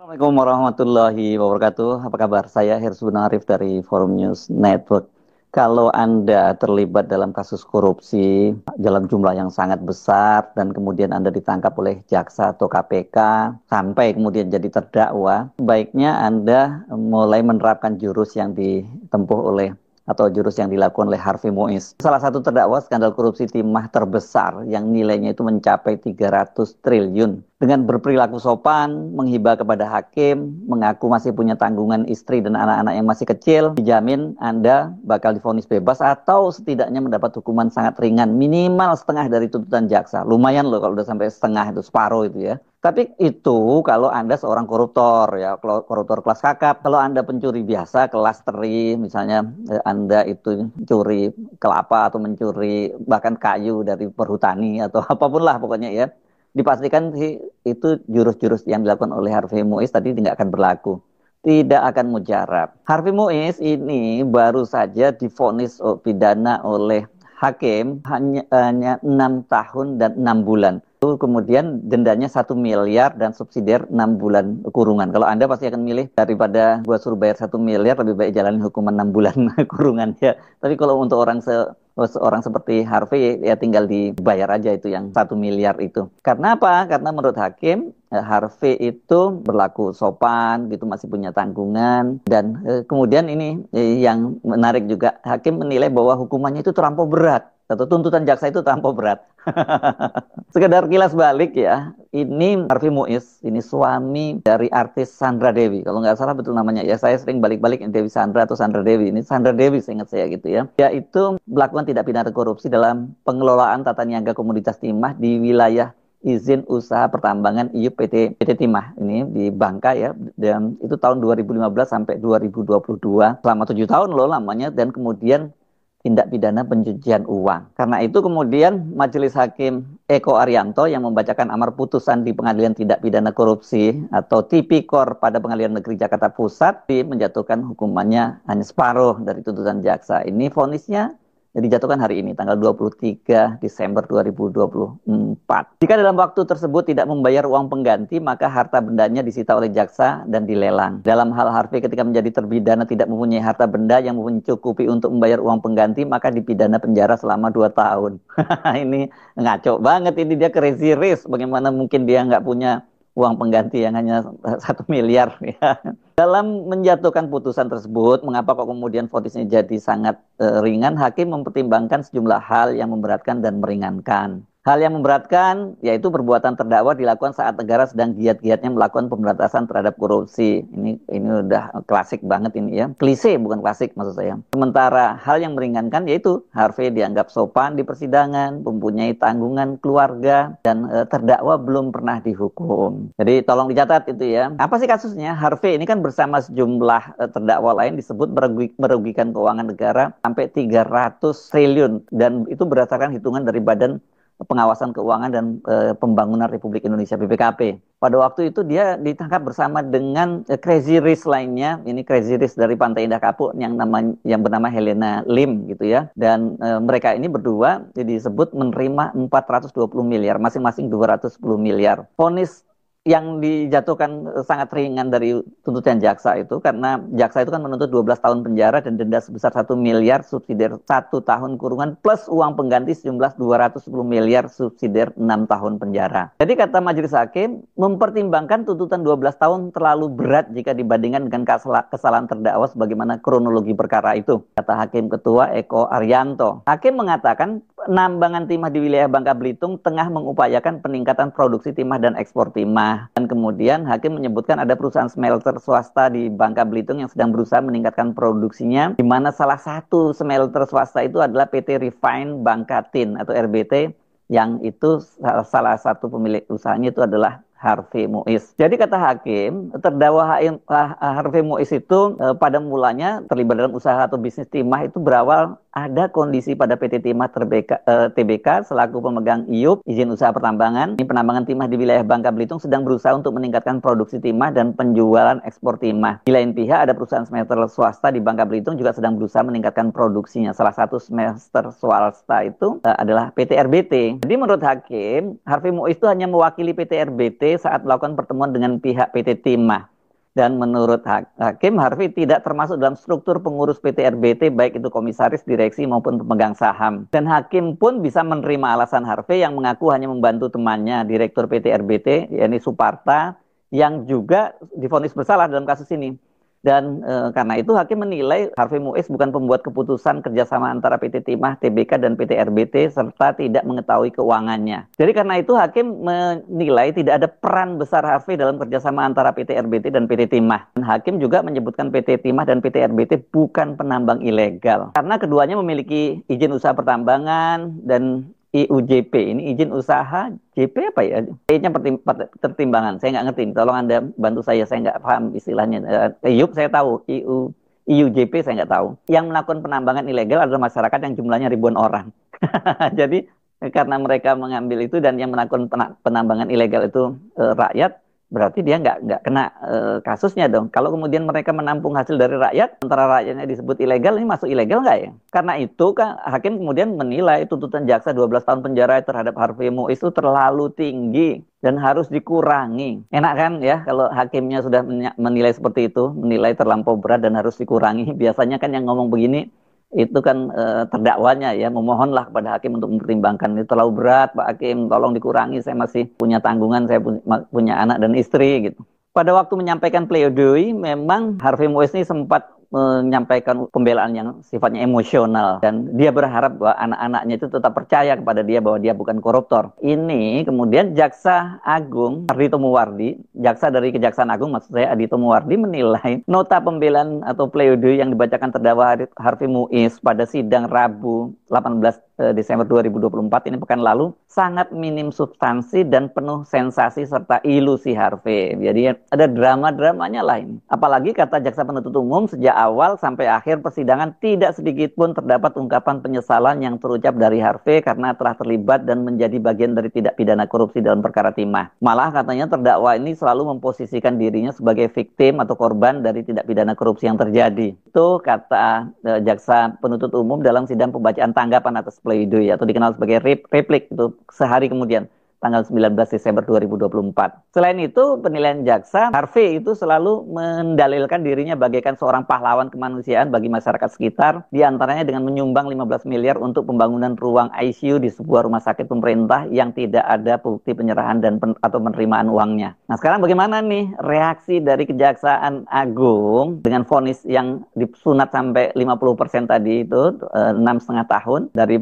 Assalamualaikum warahmatullahi wabarakatuh. Apa kabar? Saya Hersuna Arif dari Forum News Network. Kalau Anda terlibat dalam kasus korupsi dalam jumlah yang sangat besar dan kemudian Anda ditangkap oleh jaksa atau KPK sampai kemudian jadi terdakwa, baiknya Anda mulai menerapkan jurus yang ditempuh oleh atau jurus yang dilakukan oleh Harvey Mois. Salah satu terdakwa skandal korupsi timah terbesar yang nilainya itu mencapai 300 triliun. Dengan berperilaku sopan, menghibah kepada hakim, mengaku masih punya tanggungan istri dan anak-anak yang masih kecil, dijamin Anda bakal divonis bebas atau setidaknya mendapat hukuman sangat ringan, minimal setengah dari tuntutan jaksa. Lumayan loh kalau udah sampai setengah itu, separuh itu ya. Tapi itu kalau Anda seorang koruptor ya, koruptor kelas kakap. Kalau Anda pencuri biasa, kelas teri, misalnya Anda itu mencuri kelapa atau mencuri bahkan kayu dari perhutani atau apapun lah pokoknya ya. Dipastikan sih itu jurus-jurus yang dilakukan oleh Harvey Mois tadi tidak akan berlaku. Tidak akan mujarab. Harvey Mois ini baru saja divonis pidana oleh hakim hanya 6 tahun dan 6 bulan. Kemudian dendanya 1 miliar dan subsidiar 6 bulan kurungan. Kalau Anda pasti akan milih daripada gua suruh bayar 1 miliar, lebih baik jalani hukuman 6 bulan kurungan ya. Tapi kalau untuk seorang seperti Harvey ya tinggal dibayar aja itu yang 1 miliar itu. Karena apa? Karena menurut hakim Harvey itu berlaku sopan gitu, masih punya tanggungan dan kemudian ini yang menarik juga, hakim menilai bahwa hukumannya itu terlampau berat atau tuntutan jaksa itu terlampau berat. Sekedar kilas balik ya, ini Harvey Mois, ini suami dari artis Sandra Dewi. Kalau nggak salah betul namanya ya, saya sering balik-balik Dewi Sandra atau Sandra Dewi. Ini Sandra Dewi seingat saya gitu ya. Yaitu melakukan tindak pidana korupsi dalam pengelolaan tata niaga komoditas timah di wilayah izin usaha pertambangan IUP PT Timah ini di Bangka ya, dan itu tahun 2015 sampai 2022, selama 7 tahun loh lamanya, dan kemudian tindak pidana pencucian uang. Karena itu kemudian Majelis Hakim Eko Arianto yang membacakan amar putusan di Pengadilan Tindak Pidana Korupsi atau Tipikor pada Pengadilan Negeri Jakarta Pusat menjatuhkan hukumannya hanya separuh dari tuntutan jaksa. Ini vonisnya dijatuhkan hari ini, tanggal 23 Desember 2024. Jika dalam waktu tersebut tidak membayar uang pengganti, maka harta bendanya disita oleh jaksa dan dilelang. Dalam hal Harvey ketika menjadi terpidana tidak mempunyai harta benda yang mencukupi untuk membayar uang pengganti, maka dipidana penjara selama 2 tahun. Ini ngaco banget, ini dia crazy rich. Bagaimana mungkin dia nggak punya uang pengganti yang hanya 1 miliar ya. Dalam menjatuhkan putusan tersebut, mengapa kok kemudian vonisnya jadi sangat ringan? Hakim mempertimbangkan sejumlah hal yang memberatkan dan meringankan. Hal yang memberatkan yaitu perbuatan terdakwa dilakukan saat negara sedang giat-giatnya melakukan pemberantasan terhadap korupsi. Ini udah klasik banget ini ya. Klise bukan klasik maksud saya. Sementara hal yang meringankan yaitu Harvey dianggap sopan di persidangan, mempunyai tanggungan keluarga, dan terdakwa belum pernah dihukum. Jadi tolong dicatat itu ya. Apa sih kasusnya? Harvey ini kan bersama sejumlah terdakwa lain disebut merugikan keuangan negara sampai 300 triliun, dan itu berdasarkan hitungan dari Badan Pengawasan Keuangan dan Pembangunan Republik Indonesia (BPKP). Pada waktu itu dia ditangkap bersama dengan crazy rich lainnya. Ini crazy rich dari Pantai Indah Kapuk yang bernama Helena Lim gitu ya. Dan mereka ini berdua disebut menerima 420 miliar, masing-masing 210 miliar. Vonis yang dijatuhkan sangat ringan dari tuntutan jaksa itu, karena jaksa itu kan menuntut 12 tahun penjara dan denda sebesar 1 miliar subsidiar 1 tahun kurungan plus uang pengganti sejumlah 210 miliar subsidiar 6 tahun penjara. Jadi kata majelis hakim, mempertimbangkan tuntutan 12 tahun terlalu berat jika dibandingkan dengan kesalahan terdakwa sebagaimana kronologi perkara itu, kata Hakim Ketua Eko Arianto. Hakim mengatakan penambangan timah di wilayah Bangka Belitung tengah mengupayakan peningkatan produksi timah dan ekspor timah. Dan kemudian hakim menyebutkan ada perusahaan smelter swasta di Bangka Belitung yang sedang berusaha meningkatkan produksinya, di mana salah satu smelter swasta itu adalah PT Refine Bangka Tin atau RBT, yang itu salah satu pemilik usahanya itu adalah Harvey Mois. Jadi kata hakim, terdakwa Harvey Mois itu pada mulanya terlibat dalam usaha atau bisnis timah itu berawal ada kondisi pada PT Timah TBK selaku pemegang IUP izin usaha pertambangan. Ini penambangan timah di wilayah Bangka Belitung sedang berusaha untuk meningkatkan produksi timah dan penjualan ekspor timah. Di lain pihak ada perusahaan smelter swasta di Bangka Belitung juga sedang berusaha meningkatkan produksinya. Salah satu smelter swasta itu adalah PT RBT. Jadi menurut hakim, Harvey Mois itu hanya mewakili PT RBT saat melakukan pertemuan dengan pihak PT Timah. Dan menurut Hakim, Harvey tidak termasuk dalam struktur pengurus PT RBT, baik itu komisaris, direksi, maupun pemegang saham. Dan Hakim pun bisa menerima alasan Harvey yang mengaku hanya membantu temannya, Direktur PT RBT, yakni Suparta, yang juga divonis bersalah dalam kasus ini. Dan karena itu Hakim menilai Harvey Muiz bukan pembuat keputusan kerjasama antara PT Timah, TBK, dan PT RBT, serta tidak mengetahui keuangannya. Jadi karena itu Hakim menilai tidak ada peran besar Harvey dalam kerjasama antara PT RBT dan PT Timah. Dan Hakim juga menyebutkan PT Timah dan PT RBT bukan penambang ilegal. Karena keduanya memiliki izin usaha pertambangan dan IUJP, ini izin usaha JP apa ya? Kayaknya pertimbangan, saya nggak ngerti. Tolong Anda bantu saya nggak paham istilahnya. IUP saya tahu, IUJP saya nggak tahu. Yang melakukan penambangan ilegal adalah masyarakat yang jumlahnya ribuan orang. Jadi karena mereka mengambil itu dan yang melakukan penambangan ilegal itu rakyat, berarti dia nggak kena kasusnya dong. Kalau kemudian mereka menampung hasil dari rakyat, antara rakyatnya disebut ilegal, ini masuk ilegal nggak ya? Karena itu kan Hakim kemudian menilai tuntutan jaksa 12 tahun penjara terhadap Harvey Muiz itu terlalu tinggi dan harus dikurangi. Enak kan ya kalau hakimnya sudah menilai seperti itu, menilai terlampau berat dan harus dikurangi. Biasanya kan yang ngomong begini, itu kan terdakwanya ya memohonlah kepada hakim untuk mempertimbangkan, itu terlalu berat Pak Hakim, tolong dikurangi, saya masih punya tanggungan, saya punya anak dan istri gitu. Pada waktu menyampaikan pledoi, memang Harvey Muiz ini sempat menyampaikan pembelaan yang sifatnya emosional dan dia berharap bahwa anak-anaknya itu tetap percaya kepada dia bahwa dia bukan koruptor. Ini kemudian Jaksa Agung Ardhito Muwardi, jaksa dari Kejaksaan Agung maksud saya, Ardhito Muwardi, menilai nota pembelaan atau pledoi yang dibacakan terdakwa Harvey Muiz pada sidang Rabu 18 Desember 2024 ini pekan lalu sangat minim substansi dan penuh sensasi serta ilusi Harvey. Jadi ada drama-dramanya lain. Apalagi kata jaksa penuntut umum, sejak awal sampai akhir persidangan tidak sedikit pun terdapat ungkapan penyesalan yang terucap dari Harvey karena telah terlibat dan menjadi bagian dari tindak pidana korupsi dalam perkara timah. Malah katanya terdakwa ini selalu memposisikan dirinya sebagai victim atau korban dari tindak pidana korupsi yang terjadi. Itu kata jaksa penuntut umum dalam sidang pembacaan tanggapan atas pledoi atau dikenal sebagai replik itu sehari kemudian, tanggal 19 Desember 2024. Selain itu, penilaian jaksa, Harvey itu selalu mendalilkan dirinya bagaikan seorang pahlawan kemanusiaan bagi masyarakat sekitar, diantaranya dengan menyumbang 15 miliar untuk pembangunan ruang ICU di sebuah rumah sakit pemerintah yang tidak ada bukti penyerahan atau penerimaan uangnya. Nah sekarang bagaimana nih reaksi dari Kejaksaan Agung dengan vonis yang disunat sampai 50% tadi itu, 6,5 tahun, dari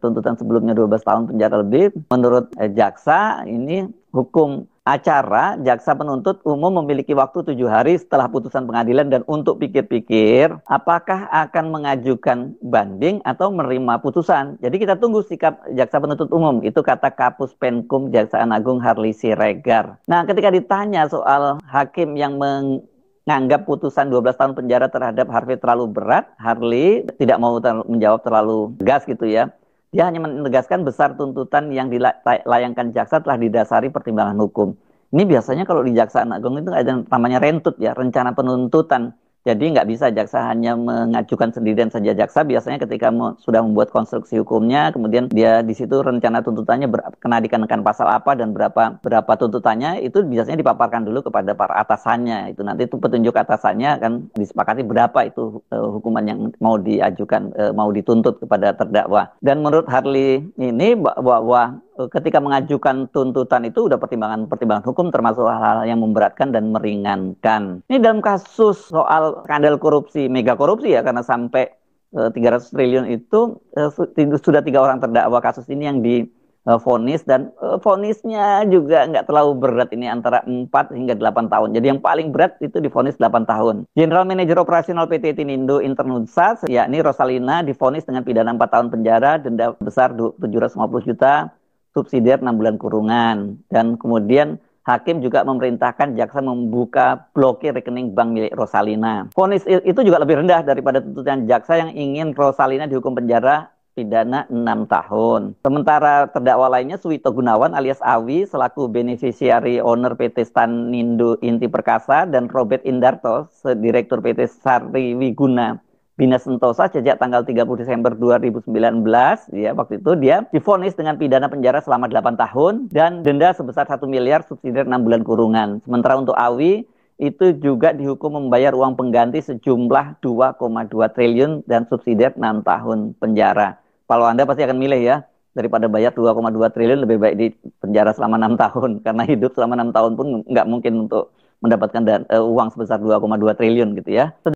tuntutan sebelumnya 12 tahun penjara lebih. Menurut jaksa ini hukum acara, jaksa penuntut umum memiliki waktu 7 hari setelah putusan pengadilan dan untuk pikir-pikir apakah akan mengajukan banding atau menerima putusan. Jadi kita tunggu sikap jaksa penuntut umum, itu kata Kapus Penkum Kejaksaan Agung Harley Siregar. Nah ketika ditanya soal hakim yang menganggap putusan 12 tahun penjara terhadap Harvey terlalu berat, Harley tidak mau menjawab terlalu tegas gitu ya. Dia hanya menegaskan besar tuntutan yang dilayangkan jaksa telah didasari pertimbangan hukum. Ini biasanya kalau di Jaksaan Agung itu ada namanya rentut ya, rencana penuntutan. Jadi nggak bisa jaksa hanya mengajukan sendirian saja. Jaksa biasanya ketika sudah membuat konstruksi hukumnya, kemudian dia di situ rencana tuntutannya kena dikenakan pasal apa dan berapa tuntutannya, itu biasanya dipaparkan dulu kepada para atasannya. Itu nanti itu petunjuk atasannya akan disepakati berapa itu hukuman yang mau diajukan, mau dituntut kepada terdakwa. Dan menurut Harley ini bahwa ketika mengajukan tuntutan itu udah pertimbangan hukum termasuk hal-hal yang memberatkan dan meringankan. Ini dalam kasus soal skandal korupsi, mega korupsi ya, karena sampai 300 triliun itu sudah 3 orang terdakwa kasus ini yang divonis dan vonisnya juga nggak terlalu berat, ini antara 4 hingga 8 tahun. Jadi yang paling berat itu divonis 8 tahun. General Manager Operasional PT Tinindo Internusa yakni Rosalina divonis dengan pidana 4 tahun penjara, denda besar 750 juta, subsidiar 6 bulan kurungan. Dan kemudian hakim juga memerintahkan jaksa membuka blokir rekening bank milik Rosalina. Vonis itu juga lebih rendah daripada tuntutan jaksa yang ingin Rosalina dihukum penjara pidana 6 tahun. Sementara terdakwa lainnya Suwito Gunawan alias Awi selaku beneficiary owner PT Stanindo Inti Perkasa dan Robert Indarto Direktur PT Sari Wiguna Bina Sentosa sejak tanggal 30 Desember 2019, ya waktu itu dia divonis dengan pidana penjara selama 8 tahun dan denda sebesar 1 miliar subsidiar 6 bulan kurungan. Sementara untuk Awi itu juga dihukum membayar uang pengganti sejumlah 2,2 triliun dan subsidiar 6 tahun penjara. Kalau Anda pasti akan milih ya, daripada bayar 2,2 triliun lebih baik di penjara selama 6 tahun. Karena hidup selama 6 tahun pun nggak mungkin untuk mendapatkan uang sebesar 2,2 triliun gitu ya.